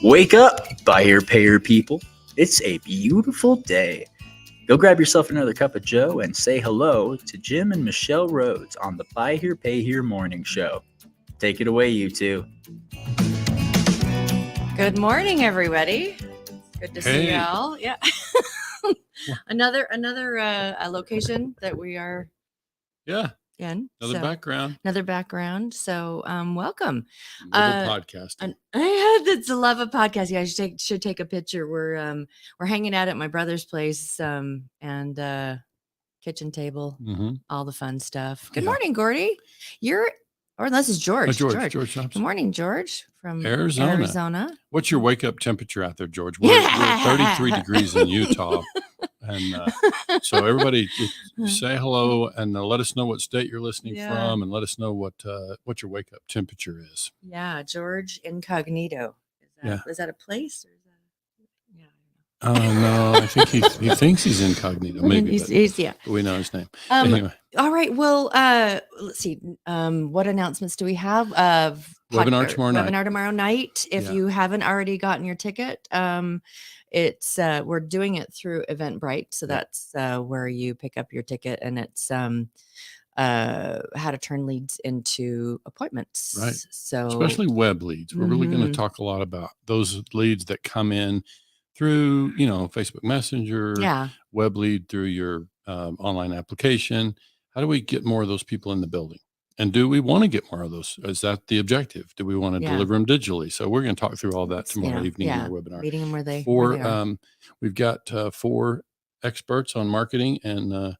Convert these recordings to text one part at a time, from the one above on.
Wake up, buy here, pay here people. It's a beautiful day. Go grab yourself another cup of joe and say hello to Jim and Michelle Rhodes on the Buy Here, Pay Here morning show. Take it away, you two. Good morning, everybody. Good to see you all. Yeah. another location that we are in. Another background. So welcome. Podcasting. It's a love of podcast. Yeah, I should take a picture. We're hanging out at my brother's place and kitchen table, all the fun stuff. Good morning, Gordy. This is George. George Good morning, George from Arizona. What's your wake up temperature out there, George? We're 33 degrees in Utah. And so everybody say hello and let us know what state you're listening from, and let us know what your wake up temperature is. Yeah, George Incognito. Is that a place? Or is that... No, I think he thinks he's incognito. Maybe but we know his name. Anyway. All right. Well, let's see. What announcements do we have? Webinar tomorrow night. If you haven't already gotten your ticket, it's we're doing it through Eventbrite, so that's where you pick up your ticket, and it's how to turn leads into appointments. Right. So especially web leads. We're really going to talk a lot about those leads that come in through, Facebook Messenger, web lead through your online application. How do we get more of those people in the building? And do we want to get more of those? Is that the objective? Do we want to deliver them digitally? So we're going to talk through all that tomorrow evening in our webinar. Meeting them where they are. We've got 4 experts on marketing and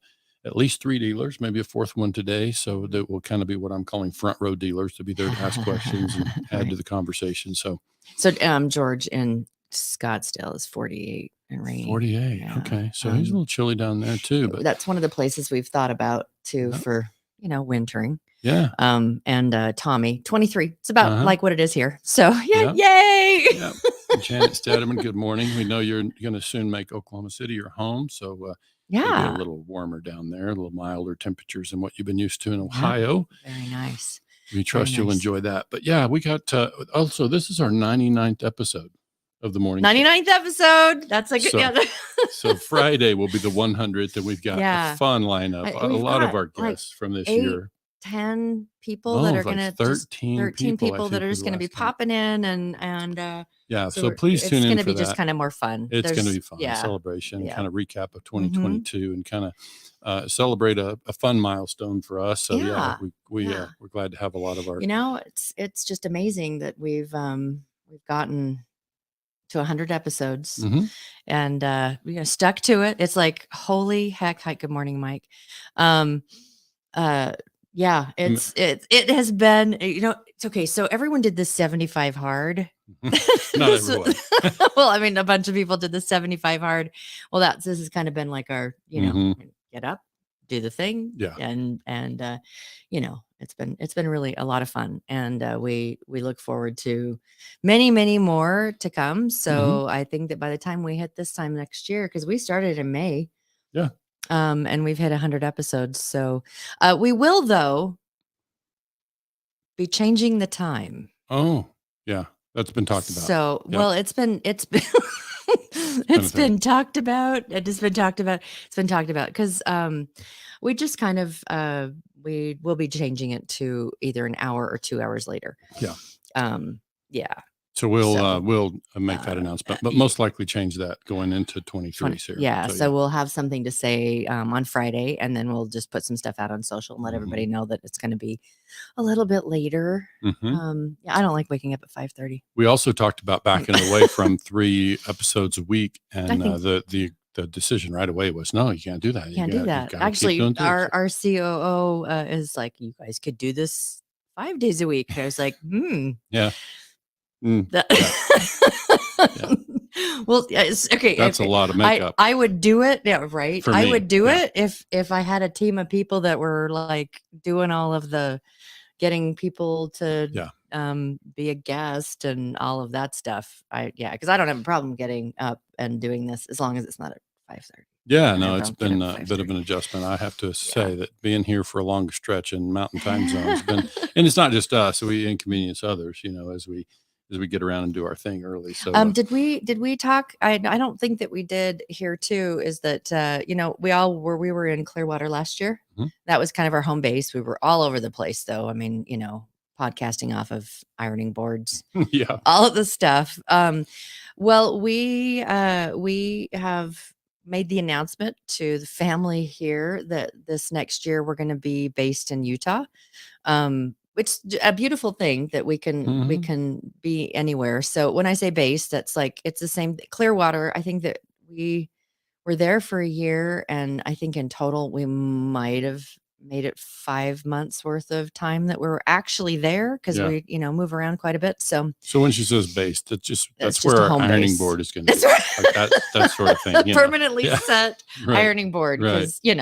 at least 3 dealers, maybe a 4th one today. So that will kind of be what I'm calling front row dealers to be there to ask questions and add to the conversation. So George in Scottsdale is 48 and rain. 48. Yeah. Okay. So he's a little chilly down there too, but that's one of the places we've thought about too for, wintering. Yeah. And Tommy, 23. It's about like what it is here. So yay. Yep. Janet Stedman, good morning. We know you're going to soon make Oklahoma City your home. So it'll be a little warmer down there, a little milder temperatures than what you've been used to in Ohio. Very nice. We trust you'll enjoy that. But we got also, this is our 99th episode of the morning 99th show. Episode. That's like so Friday will be the 100th, and we've got a fun lineup. A lot of our guests from this year. 10 people that are going to 13 people that are just going to be popping in and so please tune in. It's going to be just kind of more fun. It's going to be fun. Celebration, kind of recap of 2022 and kind of celebrate a fun milestone for us. So we're glad to have a lot of our it's just amazing that we've gotten to 100 episodes and stuck to it. It's like holy heck. Hi, good morning, Mike. It has been, it's okay. So everyone did this 75 hard. Not everyone. Well, I mean, a bunch of people did the 75 hard. Well, this has kind of been like our, get up, do the thing. Yeah. And it's been really a lot of fun. And we look forward to many, many more to come. So I think that by the time we hit this time next year, because we started in May. Yeah. And we've hit 100 episodes. So we will, though, be changing the time. Oh, yeah. That's been talked about. So, well, it's been talked about. It has been talked about. It's been talked about because we just kind of we will be changing it to either an hour or 2 hours later. Yeah. So we'll make that announcement, but most likely change that going into 23. So we'll have something to say on Friday, and then we'll just put some stuff out on social and let everybody know that it's going to be a little bit later. I don't like waking up at 5:30. We also talked about backing away from 3 episodes a week, and the decision right away was, no, you can't do that. You can't do that. Actually, our COO is like, you guys could do this 5 days a week. I was like, Yeah. Well, it's okay. That's a lot of makeup. I would do it. Yeah, right. I would do it if I had a team of people that were like doing all of the getting people to be a guest and all of that stuff. Because I don't have a problem getting up and doing this as long as it's not at 5:30. Yeah, no, it's been a bit of an adjustment. I have to say that being here for a longer stretch in Mountain Time Zone has been, and it's not just us. We inconvenience others, as as we get around and do our thing early. So did we talk? I don't think that we did here too, is that we were in Clearwater last year. Mm-hmm. That was kind of our home base. We were all over the place though. I mean, podcasting off of ironing boards, yeah, all of the stuff. Well, we have made the announcement to the family here that this next year we're going to be based in Utah. Which is a beautiful thing that we can be anywhere. So when I say base, that's like, it's the same Clearwater. I think that we were there for a year, and I think in total we might have made it 5 months worth of time that we were actually there, because we move around quite a bit. So when she says base, that's where just our ironing base. board is going to be. Like that sort of thing. Permanently set ironing board, because right.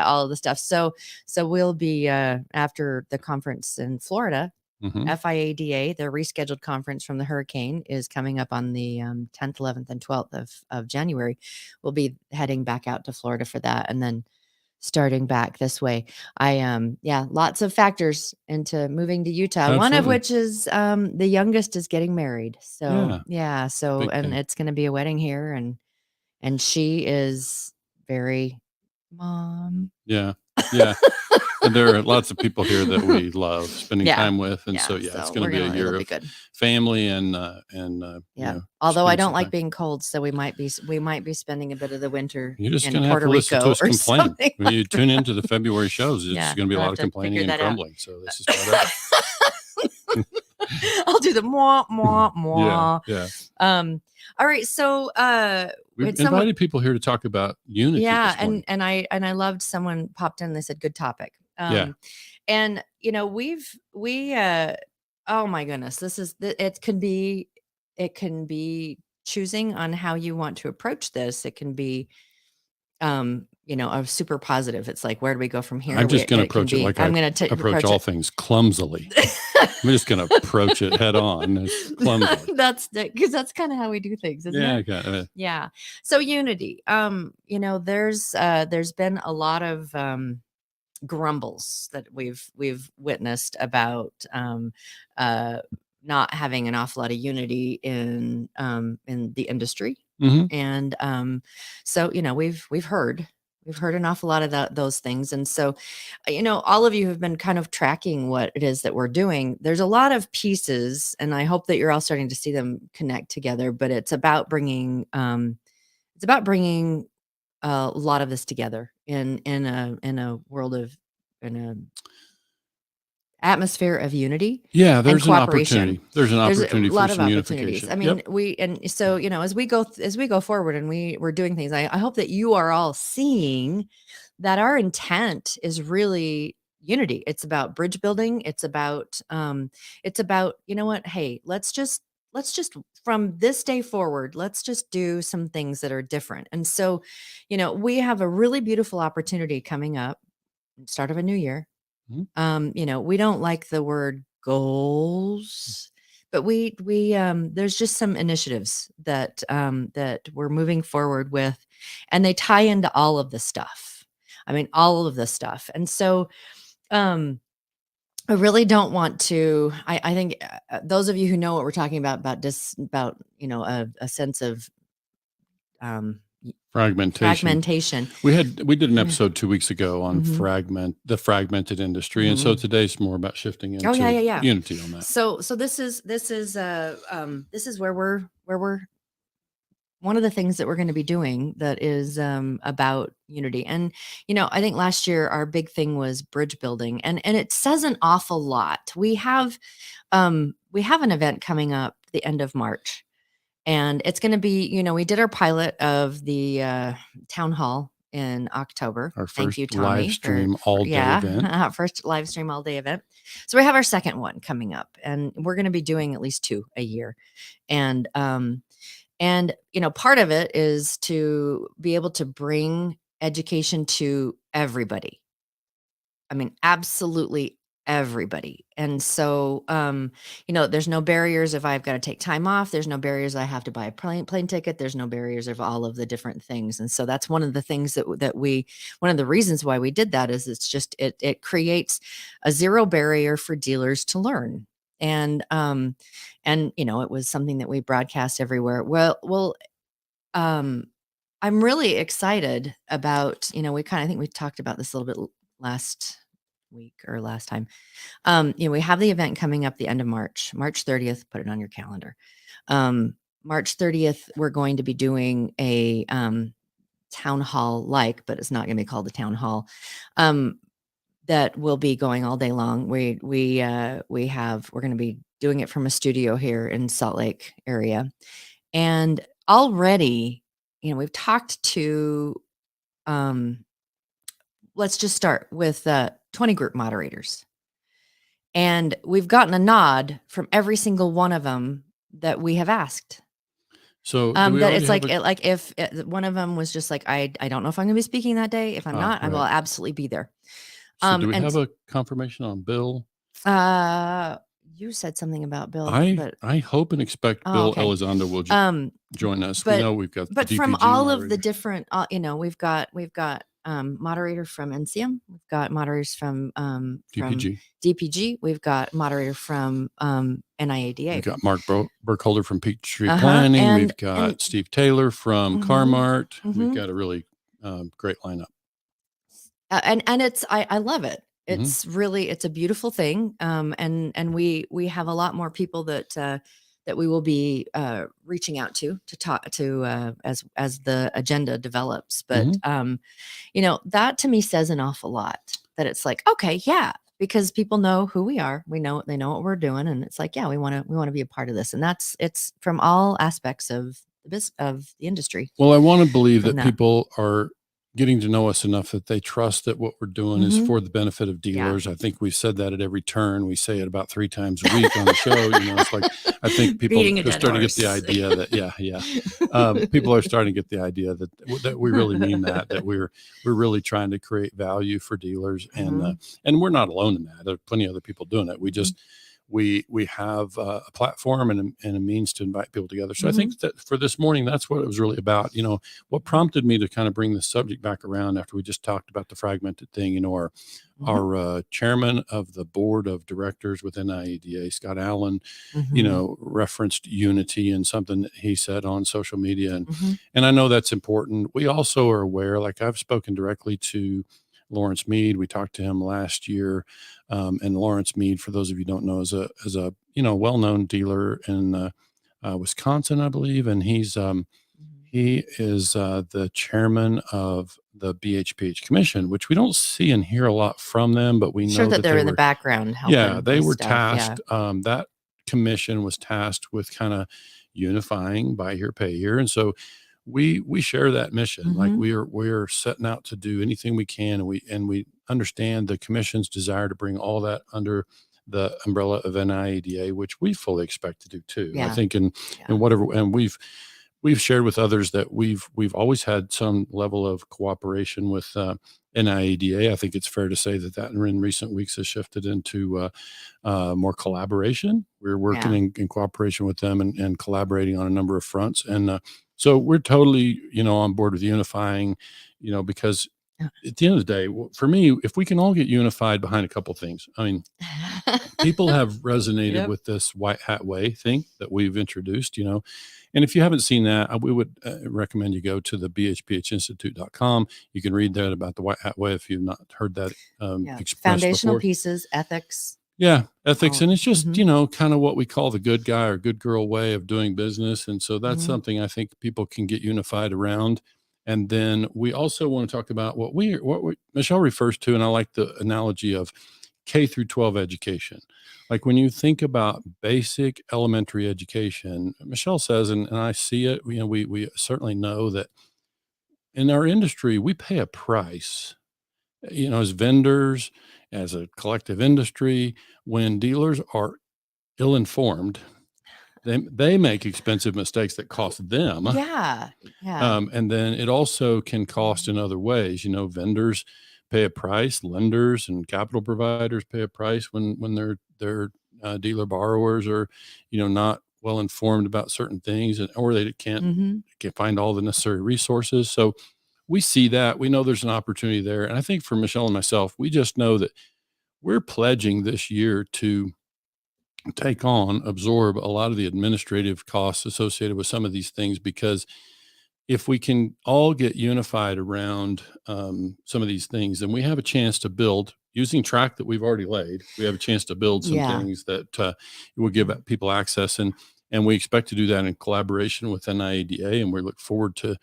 all of the stuff. So we'll be after the conference in Florida. FIADA, their rescheduled conference from the hurricane, is coming up on the 10th, 11th, and 12th of January. We'll be heading back out to Florida for that, and then starting back this way. Lots of factors into moving to Utah. Absolutely. One of which is the youngest is getting married. So and it's going to be a wedding here, and she is very mom. Yeah. And there are lots of people here that we love spending time with, and so it's going to be a year of family and Although I don't like being cold, so we might be spending a bit of the winter. You're just going to have to listen to us complain when you tune into the February shows. It's going to be a lot of complaining and grumbling. So this is part of it. I'll do the mwah mwah mwah. Yeah. All right. So we've invited people here to talk about unity. Yeah, and I loved someone popped in. They said good topic. And we oh my goodness, it can be choosing on how you want to approach this. It can be a super positive. It's like, where do we go from here? I'm just going to approach it like I'm going to approach all things clumsily. I'm just going to approach it head on. Clumsily. Because that's kind of how we do things, isn't it? Okay. Yeah. So unity. There's been a lot of grumbles that we've witnessed about not having an awful lot of unity in the industry. And so we've heard an awful lot of those things. And so all of you have been kind of tracking what it is that we're doing. There's a lot of pieces, and I hope that you're all starting to see them connect together, but it's about bringing a lot of this together in a world of atmosphere of unity. Yeah, there's an opportunity. There's an opportunity for some opportunities. I mean, so as we go forward and we're doing things, I hope that you are all seeing that our intent is really unity. It's about bridge building. It's about hey, let's just from this day forward, let's just do some things that are different. And so, we have a really beautiful opportunity coming up, start of a new year. We don't like the word goals, but we there's just some initiatives that we're moving forward with, and they tie into all of the stuff. I mean, all of the stuff. And so, I really don't want to, I think those of you who know what we're talking about a sense of, fragmentation. We did an episode 2 weeks ago on the fragmented industry, and so today's more about shifting into unity on that. So this is where we're one of the things that we're going to be doing that is about unity. And I think last year our big thing was bridge building, and it says an awful lot. We have an event coming up the end of March. And it's going to be, we did our pilot of the town hall in October. Our first Thank you, Tommy, live stream all day event. First live stream all day event. So we have our second one coming up, and we're going to be doing at least 2 a year. And part of it is to be able to bring education to everybody. I mean, absolutely everybody. And so, there's no barriers if I've got to take time off. There's no barriers I have to buy a plane ticket. There's no barriers of all of the different things. And so that's one of the things one of the reasons why we did that is it's just, it creates a zero barrier for dealers to learn. And it was something that we broadcast everywhere. Well, I'm really excited about, I think we talked about this a little bit last week or last time. We have the event coming up the end of March 30th, put it on your calendar. March 30th, we're going to be doing a town hall but it's not going to be called the town hall. That will be going all day long. We're going to be doing it from a studio here in Salt Lake area. And already, we've talked to, let's just start with 20 group moderators. And we've gotten a nod from every single one of them that we have asked. So that it's like if one of them was just like, I don't know if I'm going to be speaking that day. If I'm not, right. I will absolutely be there. So do we have a confirmation on Bill? You said something about Bill. I hope and expect Bill Elizondo will join us. We know we've got the DPG from all moderators. Of the different, we've got moderator from NCM. We've got moderators from DPG. We've got moderator from NIADA. We've got Mark Burkholder from Peachtree Planning. We've got Steve Taylor from Carmart. We've got a really great lineup. And it's I love it. It's really, it's a beautiful thing. And we have a lot more people that we will be reaching out to talk to as the agenda develops. But that to me says an awful lot, that it's like, okay, yeah, because people know who we are. They know what we're doing, and it's like, yeah, we want to be a part of this, and it's from all aspects of the industry. Well, I want to believe that people are getting to know us enough that they trust that what we're doing is for the benefit of dealers. Yeah. I think we've said that at every turn. We say it about 3 times a week on the show. It's like, I think people are starting to get the idea that, people are starting to get the idea that we really mean that we're really trying to create value for dealers. And we're not alone in that. There are plenty of other people doing it. We just, we have a platform and a means to invite people together. So I think that for this morning, that's what it was really about. What prompted me to kind of bring the subject back around after we just talked about the fragmented thing, our chairman of the board of directors within NIADA, Scott Allen, referenced unity and something that he said on social media. And I know that's important. We also are aware, like I've spoken directly to Lawrence Mead. We talked to him last year. And Lawrence Mead, for those of you who don't know, is a well-known dealer in Wisconsin, I believe. And he is the chairman of the BHPH commission, which we don't see and hear a lot from them, but we know that they're in the background helping. Yeah, they were tasked. Yeah. That commission was tasked with kind of unifying buy here, pay here. And so we share that mission. Like we're setting out to do anything we can, and we understand the commission's desire to bring all that under the umbrella of NIADA, which we fully expect to do too. Yeah. I think and whatever, and we've shared with others that we've always had some level of cooperation with NIADA. I think it's fair to say that in recent weeks has shifted into more collaboration. We're working in cooperation with them and collaborating on a number of fronts. And so we're totally, on board with unifying, because at the end of the day, for me, if we can all get unified behind a couple things, I mean, people have resonated with this white hat way thing that we've introduced, and if you haven't seen that, we would recommend you go to the BHPHinstitute.com. You can read that about the white hat way if you've not heard that expressed foundational before. Pieces, ethics. Yeah, ethics. And it's just, kind of what we call the good guy or good girl way of doing business. And so that's something I think people can get unified around. And then we also want to talk about what Michelle refers to, and I like the analogy of K through 12 education. Like when you think about basic elementary education, Michelle says, and I see it, we certainly know that in our industry, we pay a price, as vendors, as a collective industry. When dealers are ill-informed, they make expensive mistakes that cost them. Yeah. And then it also can cost in other ways. Vendors pay a price, lenders and capital providers pay a price when their dealer borrowers are, not well informed about certain things, or they can't find all the necessary resources. So we see that. We know there's an opportunity there. And I think for Michelle and myself, we just know that we're pledging this year to absorb a lot of the administrative costs associated with some of these things, because if we can all get unified around some of these things, then we have a chance to build, using track that we've already laid. We have a chance to build some things that will give people access, and we expect to do that in collaboration with NIADA, and we look forward to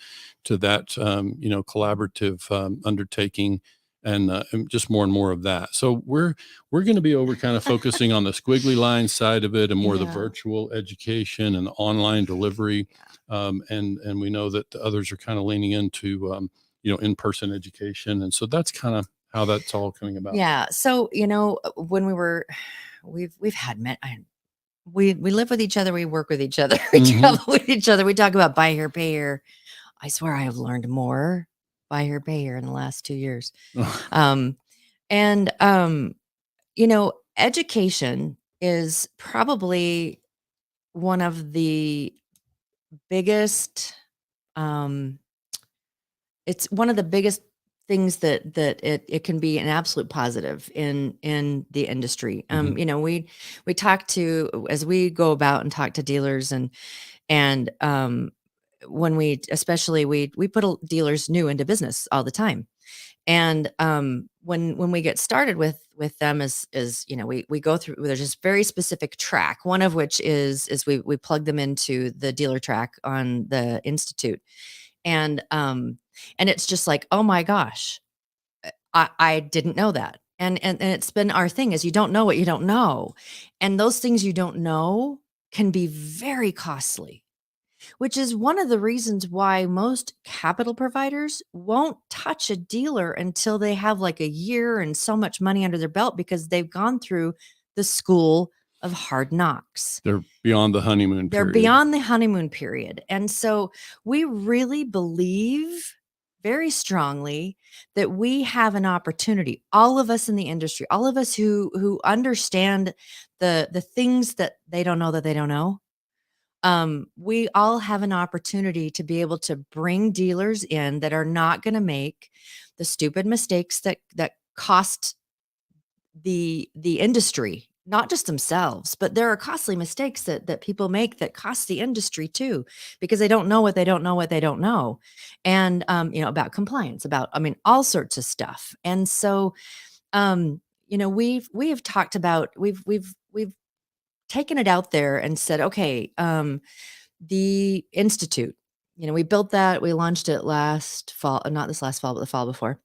that collaborative undertaking. And just more and more of that. So we're going to be over kind of focusing on the squiggly line side of it, and more the virtual education and online delivery. And we know that the others are kind of leaning into in-person education, and so that's kind of how that's all coming about. Yeah. So when we've had we live with each other, we work with each other, we travel with each other, we talk about buy here, pay here. I swear I have learned more buy here, pay here in the last 2 years. Education is probably one of the biggest, it's one of the biggest things that it can be an absolute positive in the industry. We talk to, as we go about and talk to dealers, and when we put dealers new into business all the time. And when we get started with them, we go through, there's this very specific track, one of which is we plug them into the dealer track on the Institute. And it's just like, oh my gosh, I didn't know that. And it's been our thing, is you don't know what you don't know. And those things you don't know can be very costly, which is one of the reasons why most capital providers won't touch a dealer until they have like a year and so much money under their belt, because they've gone through the school of hard knocks. They're beyond the honeymoon period. They're beyond the honeymoon period. And so we really believe very strongly that we have an opportunity, all of us in the industry, all of us who understand the things that they don't know that they don't know. We all have an opportunity to be able to bring dealers in that are not going to make the stupid mistakes that cost the industry, not just themselves, but there are costly mistakes that people make that cost the industry too, because they don't know what they don't know what they don't know. And about compliance, about all sorts of stuff. And so we have talked about, we've taken it out there and said, okay, the Institute, we built that, we launched it last fall, not this last fall, but the fall before.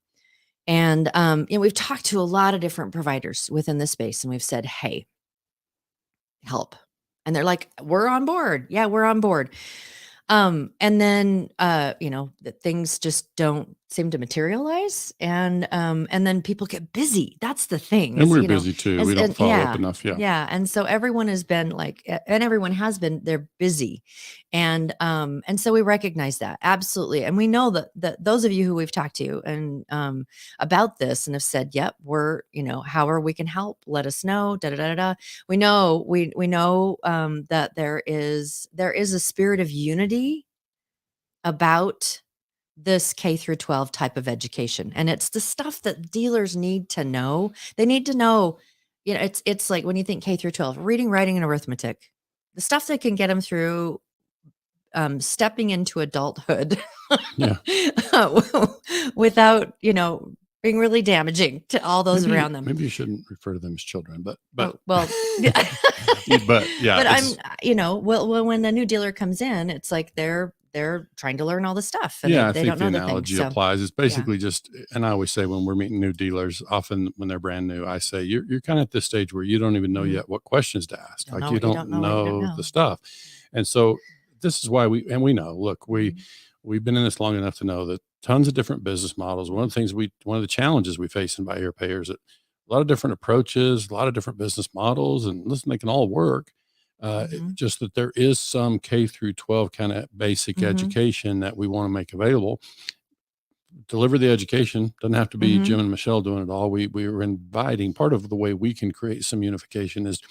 And, we've talked to a lot of different providers within the space, and we've said, hey, help. And they're like, we're on board. Yeah, we're on board. And then, that things just don't seem to materialize. And then people get busy. That's the thing. And we're busy too. We don't follow up enough. Yeah. Yeah. And so everyone has been they're busy. And so we recognize that. Absolutely. And we know that those of you who we've talked to and, about this and have said, yep, we're, however we can help, let us know, We know, that there is a spirit of unity about this K through 12 type of education. And it's the stuff that dealers need to know. They need to know, it's like when you think K through 12, reading, writing, and arithmetic, the stuff that can get them through stepping into adulthood without, being really damaging to all those around them. Maybe you shouldn't refer to them as children, but well, but yeah. But when a new dealer comes in, it's like they're trying to learn all the stuff. And I they think don't know the analogy applies. It's basically just, and I always say when we're meeting new dealers, often when they're brand new, I say, you're kind of at this stage where you don't even know yet what questions to ask. Like you don't know the stuff. And so this is why we know, look, we've been in this long enough to know that tons of different business models. One of the challenges we face in buy here, pay here is that a lot of different approaches, a lot of different business models, and listen, they can all work. Just that there is some K through 12 kind of basic education that we want to make available. Deliver the education. Doesn't have to be Jim and Michelle doing it all. We are inviting, part of the way we can create some unification is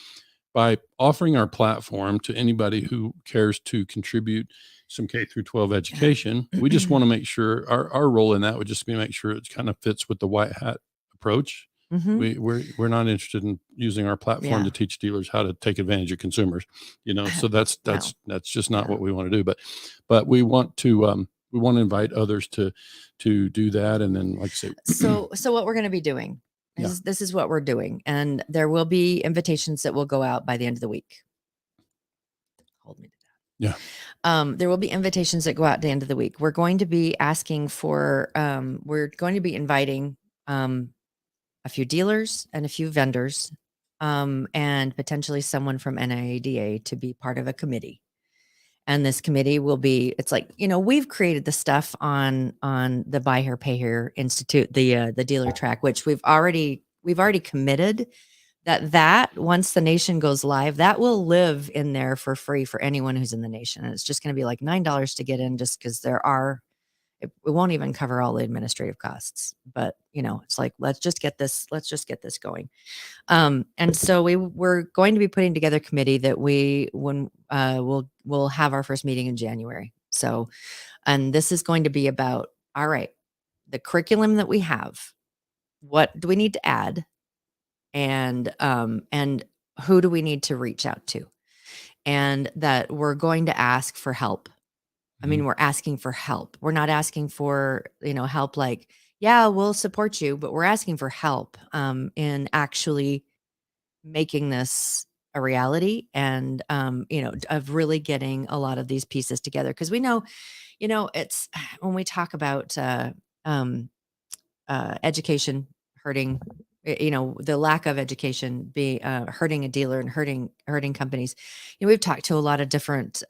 by offering our platform to anybody who cares to contribute some K through 12 education. We just want to make sure our role in that would just be make sure it kind of fits with the white hat approach We're not interested in using our platform to teach dealers how to take advantage of consumers, so that's just not what we want to do. But we want to invite others to do that. And then, like I say, so what we're going to be doing is this is what we're doing. And there will be invitations that will go out by the end of the week. Hold me to that. Yeah. There will be invitations that go out at the end of the week. We're going to be asking for, we're going to be inviting a few dealers and a few vendors, and potentially someone from NIADA to be part of a committee. And this committee will be, it's like, we've created the stuff on the Buy Here, Pay Here Institute, the dealer track, which we've already committed that once the nation goes live, that will live in there for free for anyone who's in the nation. And it's just going to be like $9 to get in, just because it won't even cover all the administrative costs, but it's like, let's just get this going. And so we're going to be putting together a committee that we'll have our first meeting in January. So, and this is going to be about, all right, the curriculum that we have, what do we need to add? And who do we need to reach out to? And that we're going to ask for help. I mean, we're asking for help. We're not asking for, help like, yeah, we'll support you, but we're asking for help in actually making this a reality and, of really getting a lot of these pieces together. Because we know, it's when we talk about education hurting, the lack of education be hurting a dealer and hurting companies. We've talked to a lot of different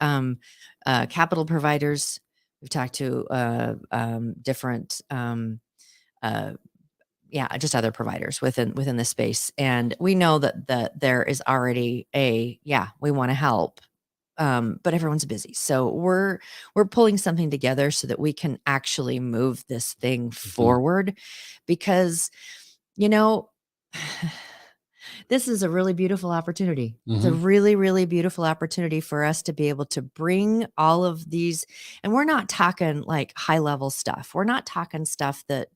capital providers. We've talked to different just other providers within the space. And we know that there is already we want to help. But everyone's busy. So we're pulling something together so that we can actually move this thing forward, because, this is a really beautiful opportunity. It's a really, really beautiful opportunity for us to be able to bring all of these, and we're not talking like high level stuff. We're not talking stuff that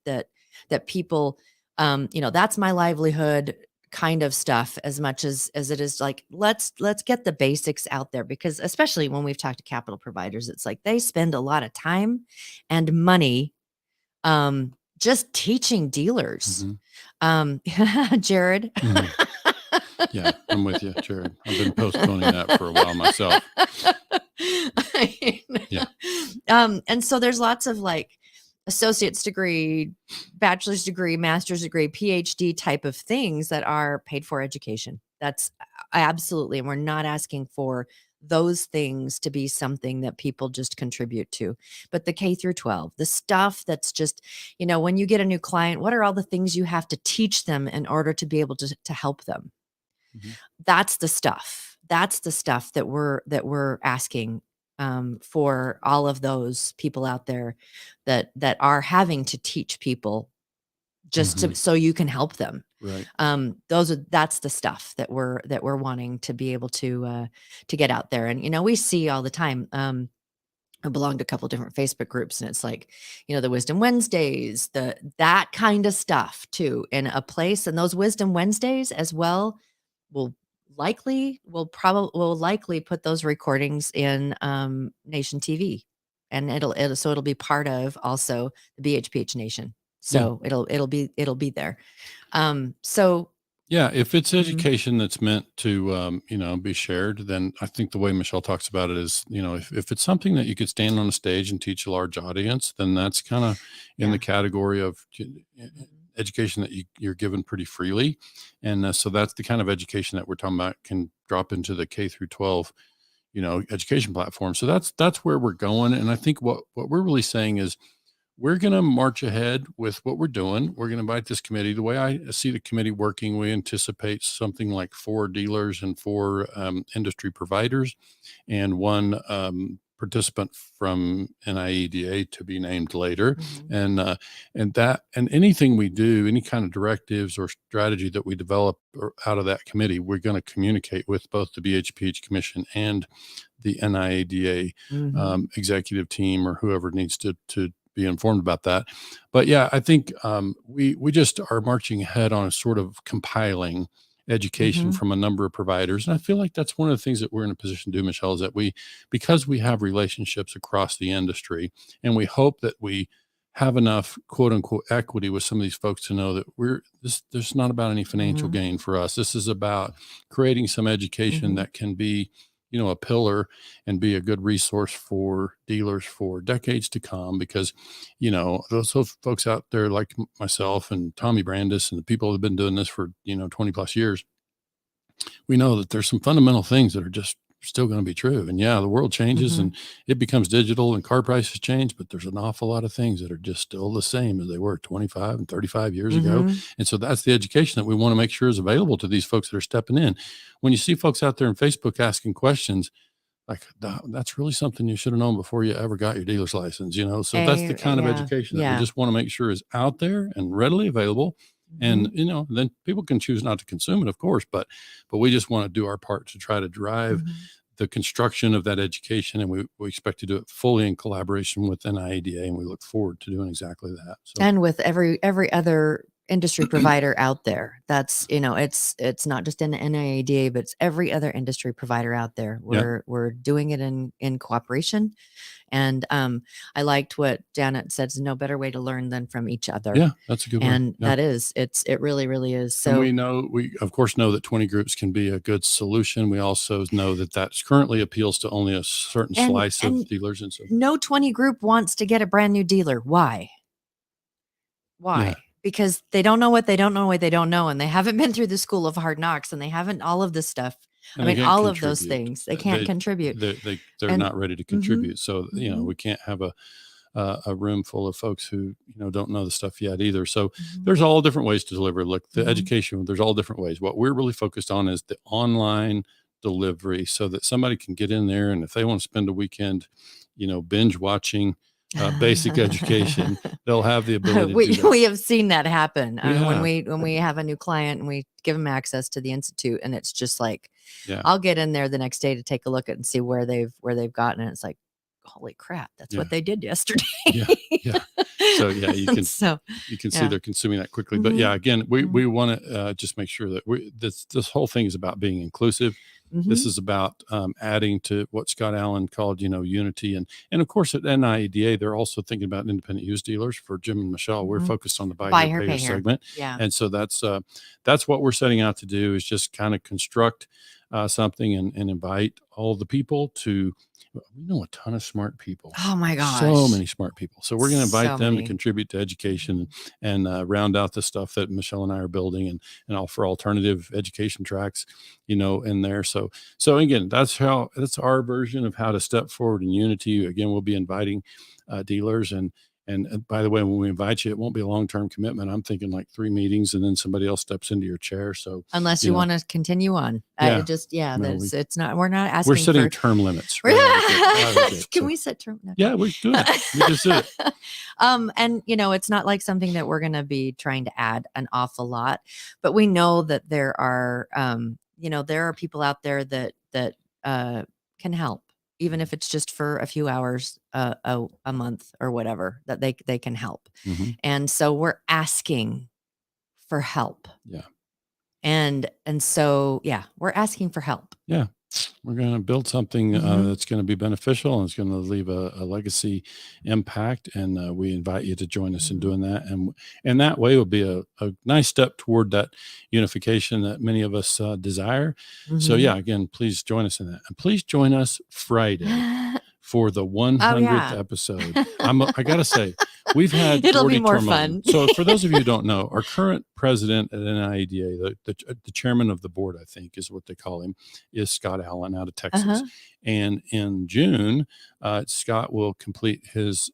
people, that's my livelihood kind of stuff, as much as it is like, let's get the basics out there, because especially when we've talked to capital providers, it's like they spend a lot of time and money just teaching dealers. Jared. Yeah, I'm with you, Jared. I've been postponing that for a while myself. Yeah. And so there's lots of like associate's degree, bachelor's degree, master's degree, PhD type of things that are paid for education. That's absolutely. And we're not asking for those things to be something that people just contribute to, but the K through 12, the stuff that's just, when you get a new client, what are all the things you have to teach them in order to be able to help them? That's the stuff. That's the stuff that we're asking for all of those people out there that are having to teach people just so you can help them. Right. That's the stuff that we're wanting to be able to get out there. And, we see all the time, I belong to a couple of different Facebook groups, and it's like, the Wisdom Wednesdays, that kind of stuff too, in a place. And those Wisdom Wednesdays as well will likely put those recordings in Nation TV, and it'll be part of also the BHPH Nation. So it'll be there. So yeah, if it's education that's meant to, be shared, then I think the way Michelle talks about it is, if it's something that you could stand on a stage and teach a large audience, then that's kind of in the category of education that you're given pretty freely. And so that's the kind of education that we're talking about can drop into the K through 12, education platform. So that's where we're going. And I think what we're really saying is, we're going to march ahead with what we're doing. We're going to invite this committee. The way I see the committee working, we anticipate something like 4 dealers and 4 industry providers, and 1 participant from NIADA to be named later. And anything we do, any kind of directives or strategy that we develop out of that committee, we're going to communicate with both the BHPH Commission and the NIADA executive team, or whoever needs to be informed about that. But yeah, I think we just are marching ahead on a sort of compiling education from a number of providers. And I feel like that's one of the things that we're in a position to do, Michelle, is that because we have relationships across the industry, and we hope that we have enough quote unquote equity with some of these folks to know that there's not about any financial gain for us. This is about creating some education that can be, a pillar and be a good resource for dealers for decades to come, because, those folks out there like myself and Tommy Brandis and the people that have been doing this for, 20 plus years, we know that there's some fundamental things that are just still going to be true. And yeah, the world changes and it becomes digital and car prices change, but there's an awful lot of things that are just still the same as they were 25 and 35 years ago. And so that's the education that we want to make sure is available to these folks that are stepping in. When you see folks out there on Facebook asking questions, like, that's really something you should have known before you ever got your dealer's license, so that's the kind of education that we just want to make sure is out there and readily available. And, then people can choose not to consume it, of course, but we just want to do our part to try to drive the construction of that education. And we expect to do it fully in collaboration with NIADA. And we look forward to doing exactly that. So. And with every other industry provider out there, that's, it's not just in the NIADA, but it's every other industry provider out there. We're doing it in cooperation. And I liked what Janet said, no better way to learn than from each other. Yeah, that's a good one. And that is, it really, really is. So we of course know that 20 groups can be a good solution. We also know that currently appeals to only a certain slice of dealers. And so no 20 group wants to get a brand new dealer. Why? Yeah. Because they don't know what they don't know what they don't know. And they haven't been through the school of hard knocks, and they haven't all of this stuff. And all of those things, they can't contribute. They're not ready to contribute. So, we can't have a room full of folks who, don't know the stuff yet either. So there's all different ways to deliver. Look, the education, there's all different ways. What we're really focused on is the online delivery, so that somebody can get in there. And if they want to spend a weekend, binge watching basic education, they'll have the ability to do that. We have seen that happen when we have a new client and we give them access to the Institute, and it's just like, I'll get in there the next day to take a look at and see where they've gotten, and it's like, holy crap, that's what they did yesterday. So you can see they're consuming that quickly. But again, we want to just make sure that this whole thing is about being inclusive. This is about adding to what Scott Allen called, unity. And of course, at NIADA, they're also thinking about independent used dealers. For Jim and Michelle, we're focused on the buy here, pay here segment. And so that's what we're setting out to do, is just kind of construct something and invite all the people to. We know a ton of smart people. Oh my gosh. So many smart people. So we're going to invite them to contribute to education and round out the stuff that Michelle and I are building and offer alternative education tracks, in there. So again, that's our version of how to step forward in unity. Again, we'll be inviting dealers and by the way, when we invite you, it won't be a long-term commitment. I'm thinking like 3 meetings and then somebody else steps into your chair. So unless you want to continue on, it's not, we're not asking. We're setting term limits. Can we set term? No. Yeah, we're doing it. We just did it. And it's not like something that we're going to be trying to add an awful lot, but we know that there are, there are people out there that can help. Even if it's just for a few hours a month or whatever, that they can help. And so we're asking for help. Yeah. And so, we're asking for help. Yeah. We're going to build something that's going to be beneficial, and it's going to leave a legacy impact. And we invite you to join us in doing that. And that way will be a nice step toward that unification that many of us desire. So again, please join us in that. And please join us Friday for the 100th episode. I got to say, we've had it'll be more fun. So for those of you who don't know, our current president at NIADA, the chairman of the board, I think is what they call him, is Scott Allen out of Texas. And in June, Scott will complete his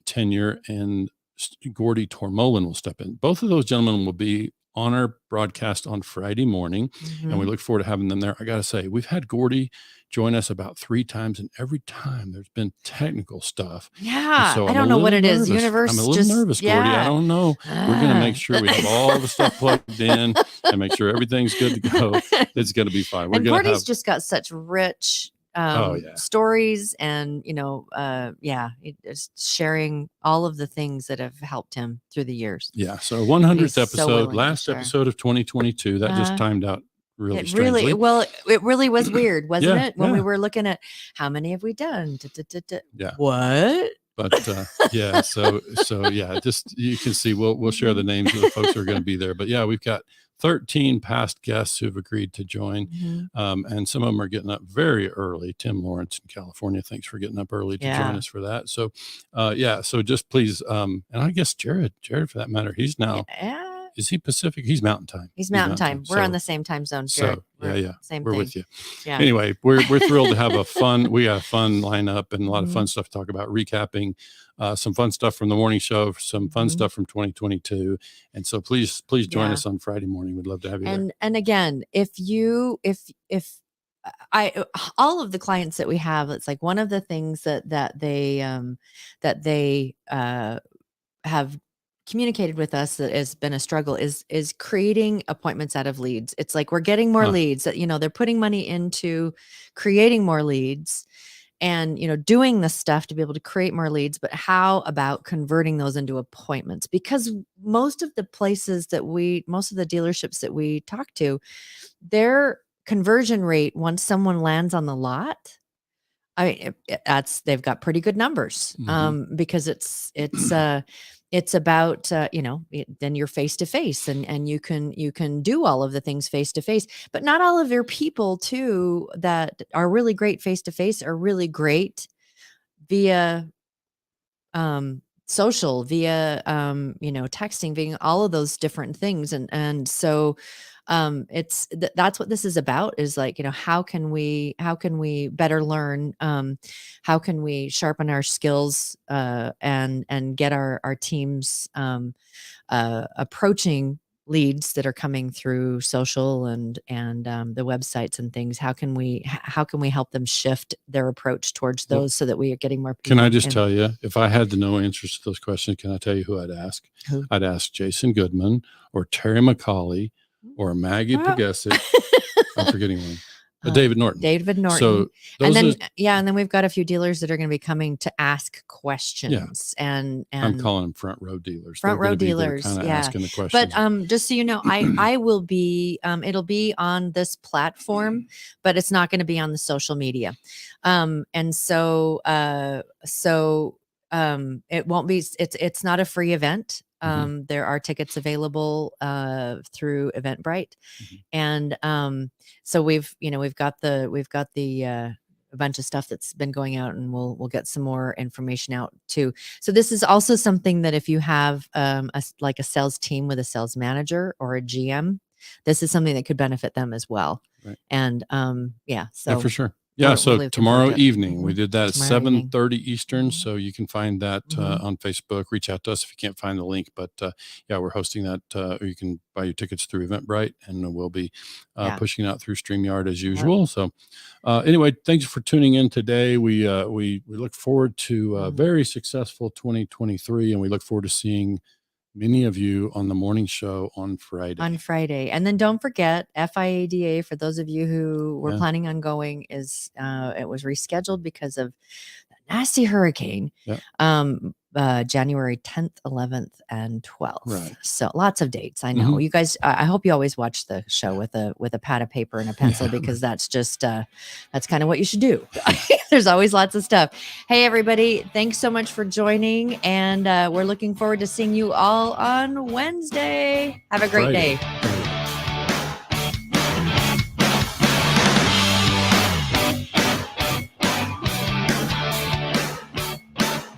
tenure, and Gordy Tormolin will step in. Both of those gentlemen will be on our broadcast on Friday morning, and we look forward to having them there. I got to say, we've had Gordy join us about 3 times, and every time there's been technical stuff. Yeah, so I don't know what it is. Universe, I'm a little nervous, Gordy. I don't know. We're going to make sure we have all the stuff plugged in and make sure everything's good to go. It's going to be fine. And Gordy's just got such rich stories and, just sharing all of the things that have helped him through the years. Yeah. So 100th episode, last episode of 2022, that just timed out really strangely. It really was weird, wasn't it? When we were looking at how many have we done? Yeah. What? But so just you can see we'll share the names of the folks who are going to be there. But yeah, we've got 13 past guests who've agreed to join, and some of them are getting up very early. Tim Lawrence in California, thanks for getting up early to join us for that. So so just please, and I guess Jared for that matter, he's now. Yeah. Is he Pacific? He's Mountain Time. He's Mountain Time. We're on the same time zone. So same we're thing. with you. Yeah. Anyway, we're thrilled to have we got a fun lineup and a lot of fun stuff to talk about, recapping some fun stuff from the morning show, some fun stuff from 2022. And so please join us on Friday morning. We'd love to have you there. And again, if all of the clients that we have, it's like one of the things that they have communicated with us that has been a struggle is creating appointments out of leads. It's like we're getting more leads that, they're putting money into creating more leads and, doing the stuff to be able to create more leads. But how about converting those into appointments? Because most of the dealerships that we talk to, their conversion rate once someone lands on the lot, they've got pretty good numbers, because it's about, then you're face to face and you can do all of the things face to face, but not all of your people too that are really great face to face are really great via, social, via, texting, via all of those different things. And so, that's what this is about, is like, how can we better learn, how can we sharpen our skills, and get our teams, approaching leads that are coming through social and the websites and things. How can we help them shift their approach towards those so that we are getting more people? Can I just tell you, if I had to know answers to those questions, can I tell you who I'd ask? Who? I'd ask Jason Goodman or Terry McCauley or Maggie Pagesic. I'm forgetting one. David Norton. So and then we've got a few dealers that are going to be coming to ask questions. Yeah. And I'm calling them front row dealers. Front row dealers. Kind of asking the questions. But just so you know, I will be. It'll be on this platform, but it's not going to be on the social media. And so it won't be. It's not a free event. There are tickets available through Eventbrite, and so we've got the a bunch of stuff that's been going out, and we'll get some more information out too. So this is also something that if you have a sales team with a sales manager or a GM, this is something that could benefit them as well. Right. And so for sure. Yeah, so tomorrow evening, we did that at 7:30 Eastern, so you can find that on Facebook. Reach out to us if you can't find the link, but we're hosting that, or you can buy your tickets through Eventbrite, and we'll be pushing out through StreamYard as usual. Yep. So anyway, thanks for tuning in today. We look forward to a very successful 2023, and we look forward to seeing many of you on the morning show on Friday. And then don't forget FIADA, for those of you who were planning on going, is it was rescheduled because of the nasty hurricane. January 10th, 11th, and 12th. Right. So lots of dates. I know you guys, I hope you always watch the show with a pad of paper and a pencil, because that's just, that's kind of what you should do. There's always lots of stuff. Hey, everybody. Thanks so much for joining. And we're looking forward to seeing you all on Wednesday. Have a great day.